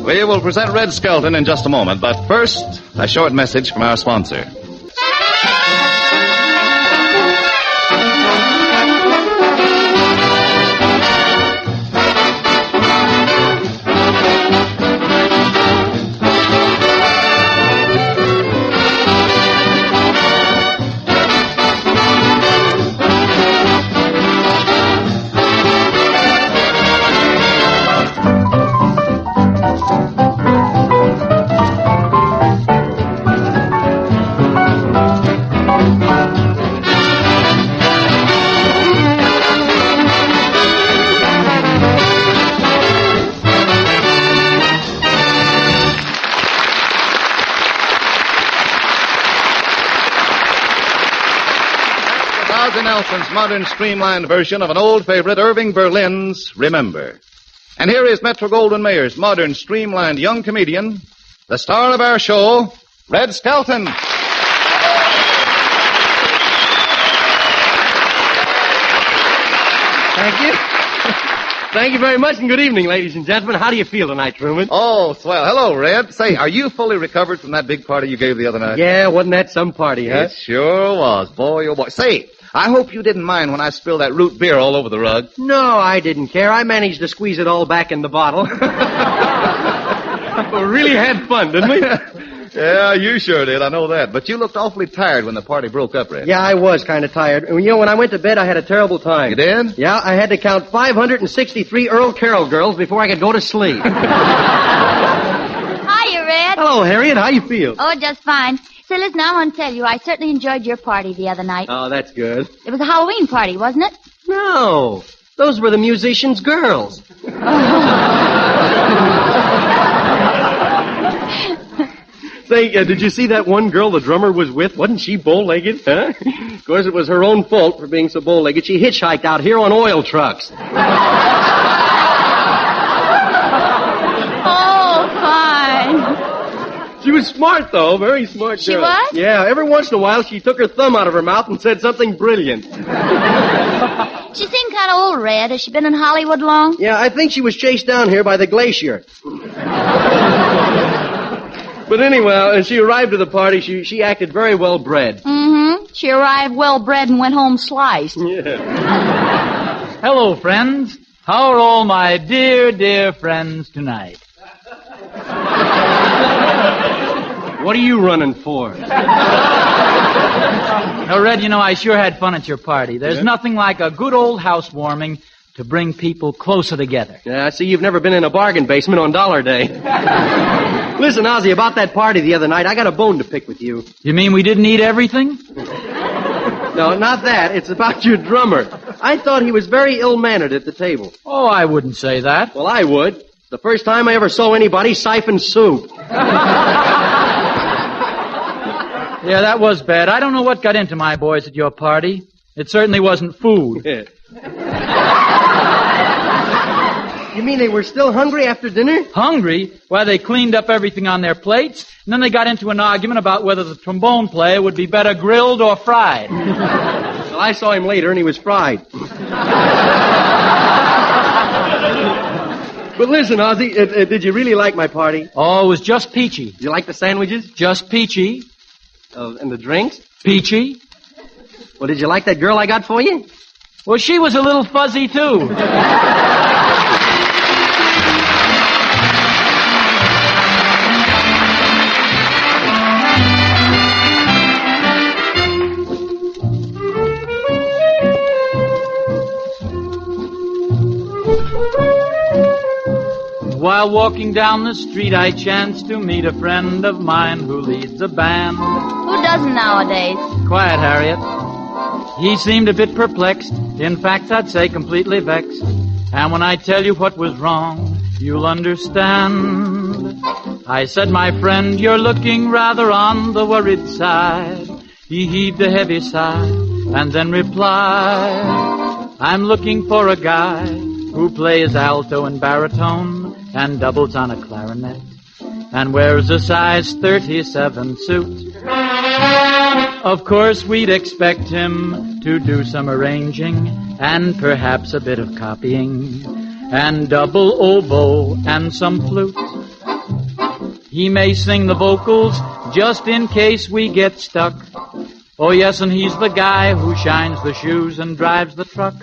We will present Red Skelton in just a moment, but first, a short message from our sponsor. Nelson's modern streamlined version of an old favorite, Irving Berlin's Remember. And here is Metro-Goldwyn-Mayer's modern streamlined young comedian, the star of our show, Red Skelton. Thank you. Thank you very much, and good evening, ladies and gentlemen. How do you feel tonight, Truman? Oh, swell. Hello, Red. Say, are you fully recovered from that big party you gave the other night? Yeah, wasn't that some party, huh? It sure was. Boy, oh boy. Say, I hope you didn't mind when I spilled that root beer all over the rug. No, I didn't care. I managed to squeeze it all back in the bottle. We really had fun, didn't we? Yeah, you sure did. I know that. But you looked awfully tired when the party broke up, Red. Yeah, I was kind of tired. You know, when I went to bed, I had a terrible time. You did? Yeah, I had to count 563 Earl Carroll girls before I could go to sleep. Hiya, Red. Hello, Harriet. How you feel? Oh, just fine. Say, listen, I want to tell you, I certainly enjoyed your party the other night. Oh, that's good. It was a Halloween party, wasn't it? No, those were the musicians' girls. Say, did you see that one girl the drummer was with? Wasn't she bow-legged, huh? Of course, it was her own fault for being so bow-legged. She hitchhiked out here on oil trucks. Oh, fine. She was smart, though. Very smart girl. She was? Yeah, every once in a while, she took her thumb out of her mouth and said something brilliant. She seemed kind of old, Red. Has she been in Hollywood long? Yeah, I think she was chased down here by the glacier. But anyway, as she arrived at the party, she acted very well-bred. Mm-hmm. She arrived well-bred and went home sliced. Yeah. Hello, friends. How are all my dear, dear friends tonight? What are you running for? Now, Red, you know, I sure had fun at your party. There's nothing like a good old housewarming to bring people closer together. Yeah, I see you've never been in a bargain basement on Dollar Day. Listen, Ozzie, about that party the other night, I got a bone to pick with you. You mean we didn't eat everything? No, not that. It's about your drummer. I thought he was very ill-mannered at the table. Oh, I wouldn't say that. Well, I would. It's the first time I ever saw anybody siphon soup. Yeah, that was bad. I don't know what got into my boys at your party. It certainly wasn't food. You mean they were still hungry after dinner? Hungry? Why, they cleaned up everything on their plates, and then they got into an argument about whether the trombone player would be better grilled or fried. Well, I saw him later, and he was fried. But listen, Ozzie, did you really like my party? Oh, it was just peachy. Did you like the sandwiches? Just peachy. And the drinks? Peachy. Well, did you like that girl I got for you? Well, she was a little fuzzy, too. While walking down the street, I chanced to meet a friend of mine who leads a band. Who doesn't nowadays? Quiet, Harriet. He seemed a bit perplexed. In fact, I'd say completely vexed. And when I tell you what was wrong, you'll understand. I said, my friend, you're looking rather on the worried side. He heaved a heavy sigh and then replied, I'm looking for a guy who plays alto and baritone and doubles on a clarinet and wears a size 37 suit. Of course, we'd expect him to do some arranging and perhaps a bit of copying and double oboe and some flute. He may sing the vocals just in case we get stuck. Oh, yes, and he's the guy who shines the shoes and drives the truck.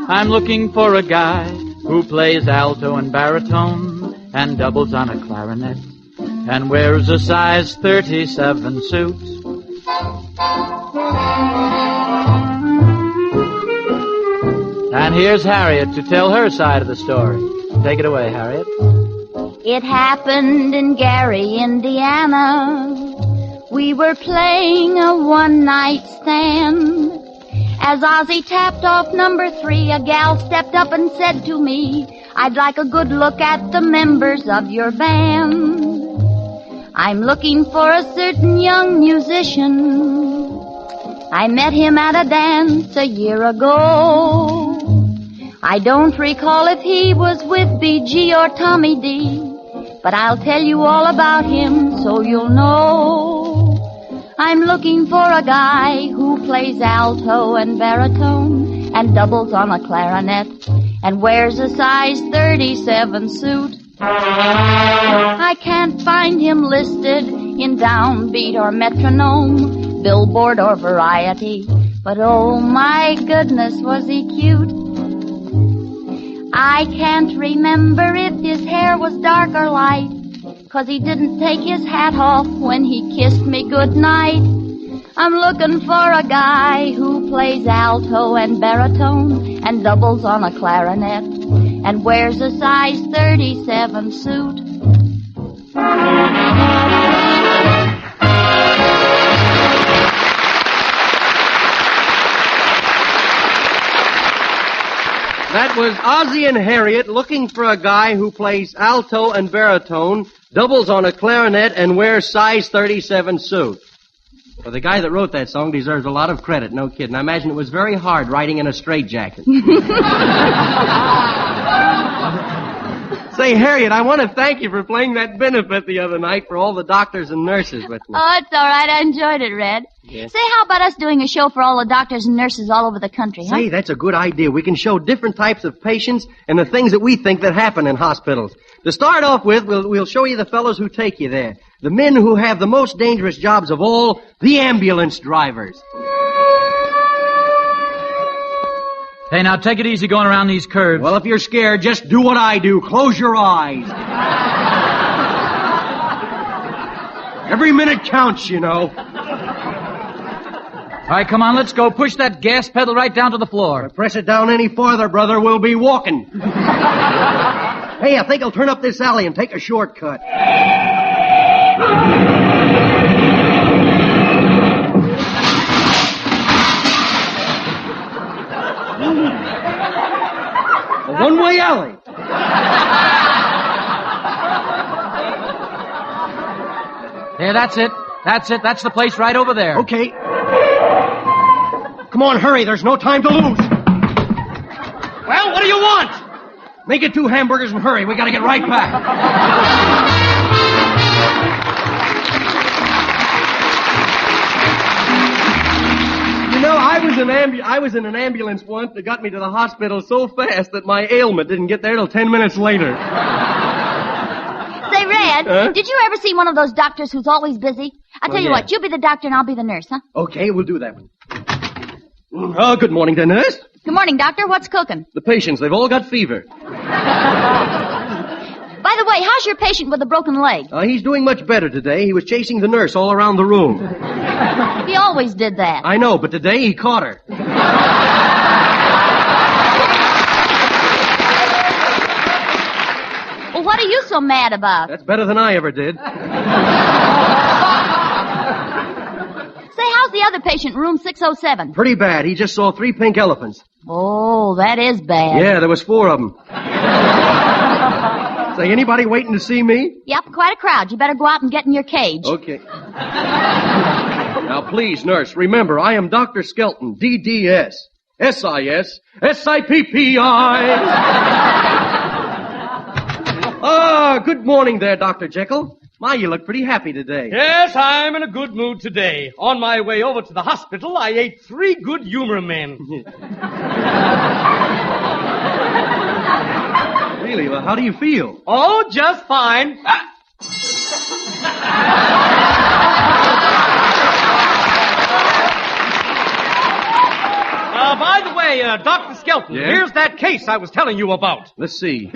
I'm looking for a guy who plays alto and baritone and doubles on a clarinet and wears a size 37 suit. And here's Harriet to tell her side of the story. Take it away, Harriet. It happened in Gary, Indiana. We were playing a one-night stand. As Ozzie tapped off number 3, a gal stepped up and said to me, I'd like a good look at the members of your band. I'm looking for a certain young musician. I met him at a dance a year ago. I don't recall if he was with BG or Tommy D, but I'll tell you all about him so you'll know. I'm looking for a guy who plays alto and baritone and doubles on a clarinet and wears a size 37 suit. I can't find him listed in Downbeat or Metronome, Billboard or Variety, but oh my goodness, was he cute. I can't remember if his hair was dark or light, 'cause he didn't take his hat off when he kissed me goodnight. I'm looking for a guy who plays alto and baritone and doubles on a clarinet and wears a size 37 suit. That was Ozzie and Harriet looking for a guy who plays alto and baritone, doubles on a clarinet, and wears size 37 suit. Well, the guy that wrote that song deserves a lot of credit, no kidding. I imagine it was very hard writing in a straitjacket. Say, Harriet, I want to thank you for playing that benefit the other night for all the doctors and nurses with me. Oh, it's all right. I enjoyed it, Red. Yes. Say, how about us doing a show for all the doctors and nurses all over the country, huh? Say, that's a good idea. We can show different types of patients and the things that we think that happen in hospitals. To start off with, we'll show you the fellows who take you there. The men who have the most dangerous jobs of all, the ambulance drivers. Hey, now take it easy going around these curves. Well, if you're scared, just do what I do. Close your eyes. Every minute counts, you know. All right, come on, let's go. Push that gas pedal right down to the floor. If I press it down any farther, brother, we'll be walking. Hey, I think I'll turn up this alley and take a shortcut. A one-way alley. Yeah, that's it. That's it. That's the place right over there. Okay. Come on, hurry. There's no time to lose. Well, what do you want? Make it 2 hamburgers and hurry. We gotta get right back. You know, I was in an ambulance once that got me to the hospital so fast that my ailment didn't get there till 10 minutes later. Say, Red, did you ever see one of those doctors who's always busy? I'll tell you what, you be the doctor and I'll be the nurse, huh? Okay, we'll do that one. Oh, good morning, the nurse. Good morning, doctor. What's cooking? The patients, they've all got fever. By the way, how's your patient with a broken leg? He's doing much better today. He was chasing the nurse all around the room. He always did that. I know, but today he caught her. Well, what are you so mad about? That's better than I ever did. Say, how's the other patient in room 607? Pretty bad. He just saw 3 pink elephants. Oh, that is bad. Yeah, there was 4 of them. Say, anybody waiting to see me? Yep, quite a crowd. You better go out and get in your cage. Okay. Now, please, nurse, remember, I am Dr. Skelton, DDS, SIS, SIPPI. Good morning there, Dr. Jekyll. My, you look pretty happy today. Yes, I'm in a good mood today. On my way over to the hospital, I ate 3 good humor men. Really? Well, how do you feel? Oh, just fine. By the way, Dr. Skelton, Yeah? here's that case I was telling you about. Let's see.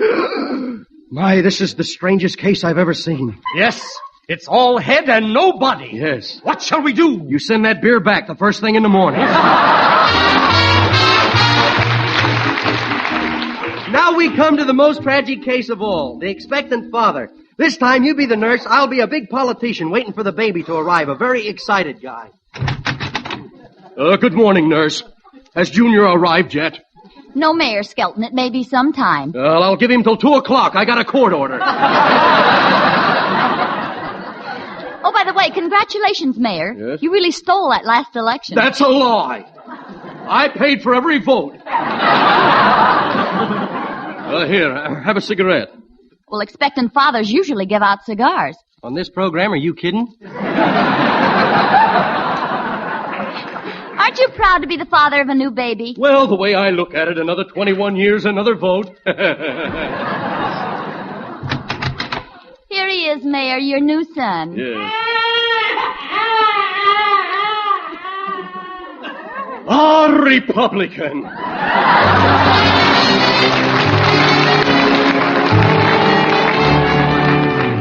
My, this is the strangest case I've ever seen. Yes, it's all head and no body. Yes. What shall we do? You send that beer back the first thing in the morning. Now we come to the most tragic case of all, the expectant father. This time you be the nurse, I'll be a big politician waiting for the baby to arrive, a very excited guy. Good morning, nurse. Has Junior arrived yet? No, Mayor Skelton. It may be some time. Well, I'll give him till 2 o'clock. I got a court order. Oh, by the way, congratulations, Mayor. Yes? You really stole that last election. That's a lie. I paid for every vote. Here, have a cigarette. Well, expectant fathers usually give out cigars. On this program, are you kidding? Aren't you proud to be the father of a new baby? Well, the way I look at it, another 21 years, another vote. Here he is, Mayor, your new son. Yes. Republican.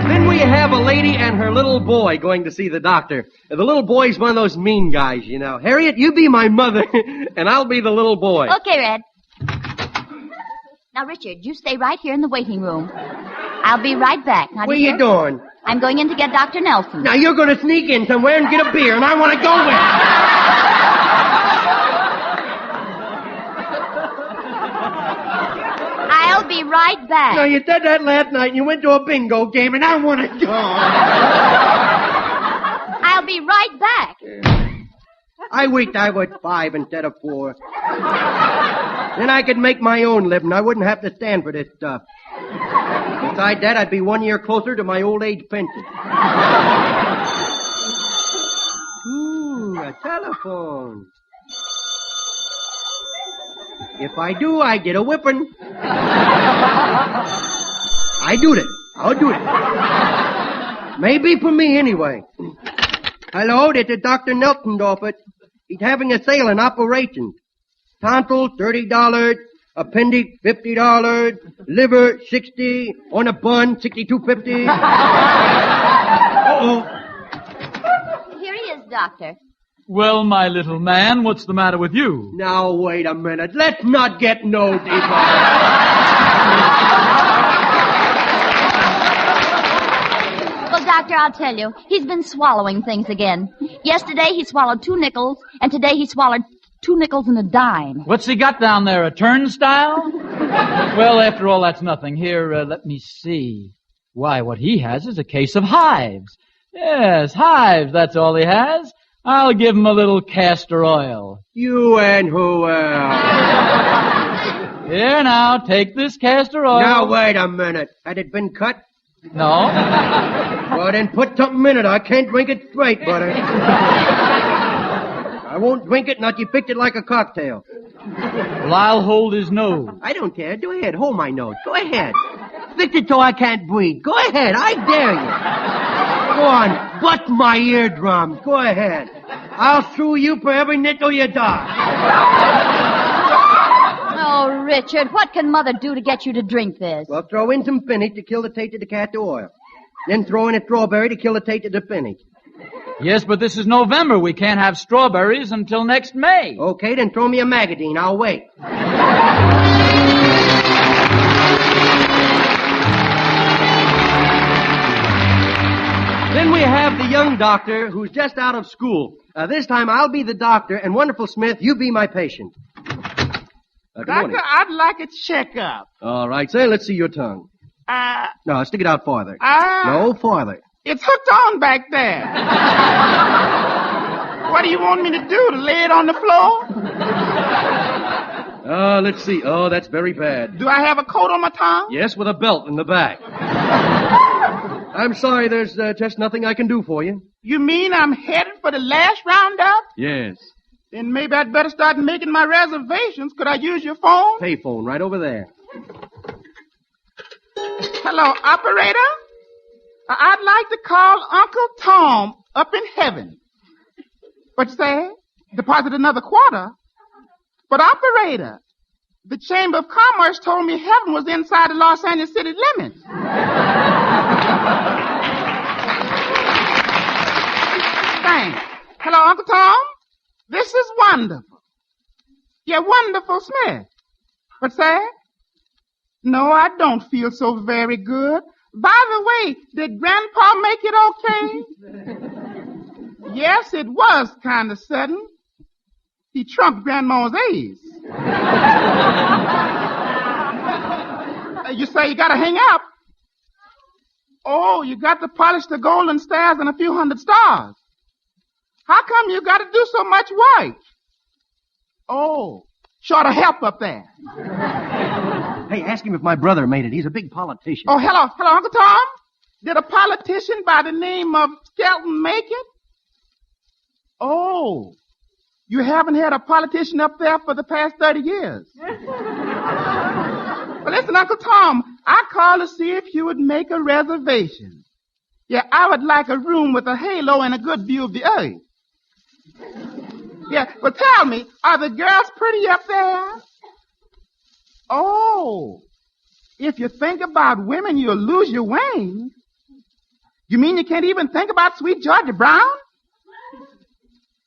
Then we have a lady and her little boy going to see the doctor. The little boy's one of those mean guys, you know. Harriet, you be my mother, and I'll be the little boy. Okay, Red. Now, Richard, you stay right here in the waiting room. I'll be right back. Now, Where you doing? I'm going in to get Dr. Nelson. Now, you're going to sneak in somewhere and get a beer, and I want to go with you. I'll be right back. Now, you did that last night, and you went to a bingo game, and I want to go. I'll be right back. I wished I was 5 instead of 4. Then I could make my own living. I wouldn't have to stand for this stuff. Besides that, I'd be 1 year closer to my old age pension. Ooh, a telephone. If I do, I get a whipping. I do it. I'll do it. Maybe for me anyway. Hello, this is Dr. Nelson's office. He's having a sale in operations. Tonsil, $30. Appendix, $50. Liver, $60. On a bun, $62.50. Uh-oh. Here he is, Doctor. Well, my little man, what's the matter with you? Now, wait a minute. Let's not get no deeper. Well, Doctor, I'll tell you. He's been swallowing things again. Yesterday he swallowed 2 nickels, and today he swallowed 2 nickels and a dime. What's he got down there, a turnstile? Well, after all, that's nothing. Here, let me see. Why, what he has is a case of hives. Yes, hives, that's all he has. I'll give him a little castor oil. You and who else? Here now, take this castor oil. Now, wait a minute. Had it been cut? No. Well, then put something in it. I can't drink it straight, buddy. I won't drink it not you picked it like a cocktail. Well, I'll hold his nose. I don't care. Go ahead. Hold my nose. Go ahead. Fix it so I can't breathe. Go ahead. I dare you. Go on. Bust my eardrums. Go ahead. I'll sue you for every nickel you die. Oh, Richard, what can Mother do to get you to drink this? Well, throw in some finish to kill the taste of the castor oil. Then throw in a strawberry to kill the taste of the finish. Yes, but this is November. We can't have strawberries until next May. Okay, then throw me a magazine. I'll wait. young doctor who's just out of school. This time I'll be the doctor, and Wonderful Smith, you be my patient. Good morning. Doctor, I'd like a checkup. All right, say, let's see your tongue. No, stick it out farther. No, farther. It's hooked on back there. What do you want me to do, to lay it on the floor? Let's see. Oh, that's very bad. Do I have a coat on my tongue? Yes, with a belt in the back. I'm sorry, there's just nothing I can do for you. You mean I'm headed for the last roundup? Yes. Then maybe I'd better start making my reservations. Could I use your phone? Payphone, right over there. Hello, operator? I'd like to call Uncle Tom up in heaven. What you say? Deposit another quarter? But operator, the Chamber of Commerce told me heaven was inside the Los Angeles city limits. Thanks. Hello, Uncle Tom? This is wonderful. Yeah, Wonderful Smith. What's that? No, I don't feel so very good. By the way, did Grandpa make it okay? Yes, it was kind of sudden. He trumped Grandma's A's. You say you gotta hang up. Oh, you got to polish the golden stars and a few hundred stars. How come you gotta do so much work? Oh, short of help up there. Hey, ask him if my brother made it. He's a big politician. Oh, hello, Uncle Tom. Did a politician by the name of Skelton make it? Oh, you haven't had a politician up there for the past 30 years. Well, listen, Uncle Tom, I called to see if you would make a reservation. Yeah, I would like a room with a halo and a good view of the earth. Yeah, well, tell me, are the girls pretty up there? Oh, if you think about women, you'll lose your wings. You mean you can't even think about sweet Georgia Brown?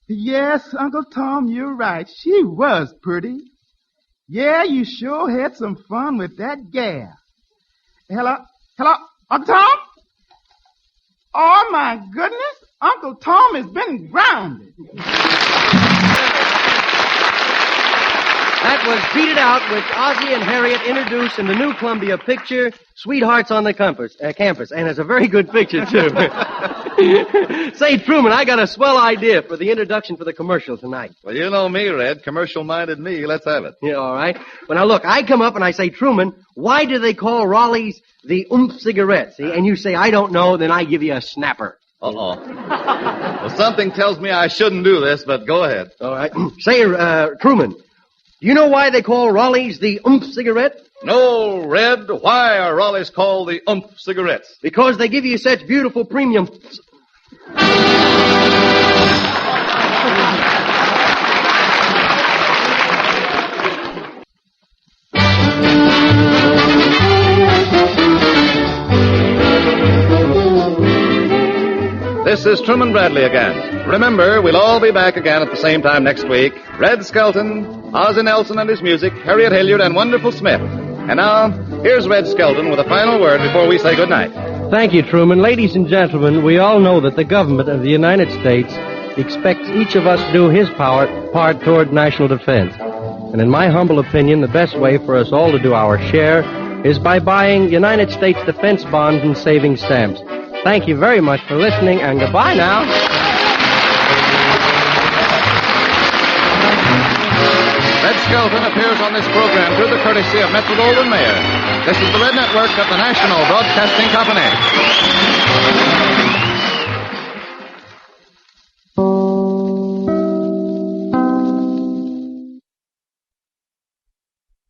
Yes, Uncle Tom, you're right. She was pretty. Yeah, you sure had some fun with that gal. Hello, Uncle Tom? Oh, my goodness, Uncle Tom has been grounded. That was Beat It Out, which Ozzie and Harriet introduced in the new Columbia picture, Sweethearts on the Campus. And it's a very good picture, too. Say, Truman, I got a swell idea for the introduction for the commercial tonight. Well, you know me, Red. Commercial-minded me. Let's have it. Yeah, all right. Well, now, look, I come up and I say, Truman, why do they call Raleigh's the cigarette? See? And you say, I don't know, then I give you a snapper. Uh-oh. Well, something tells me I shouldn't do this, but go ahead. All right. Say, Truman, do you know why they call Raleigh's the cigarette? No, Red. Why are Raleigh's called the cigarettes? Because they give you such beautiful premium. This is Truman Bradley again. Remember, we'll all be back again at the same time next week. Red Skelton, Ozzie Nelson and his music, Harriet Hilliard and Wonderful Smith. And now, here's Red Skelton with a final word before we say goodnight. Thank you, Truman. Ladies and gentlemen, we all know that the government of the United States expects each of us to do his part toward national defense. And in my humble opinion, the best way for us all to do our share is by buying United States defense bonds and savings stamps. Thank you very much for listening, and goodbye now. Red Skelton appears on this program through the courtesy of Metro-Goldwyn-Mayer. This is the Red Network of the National Broadcasting Company.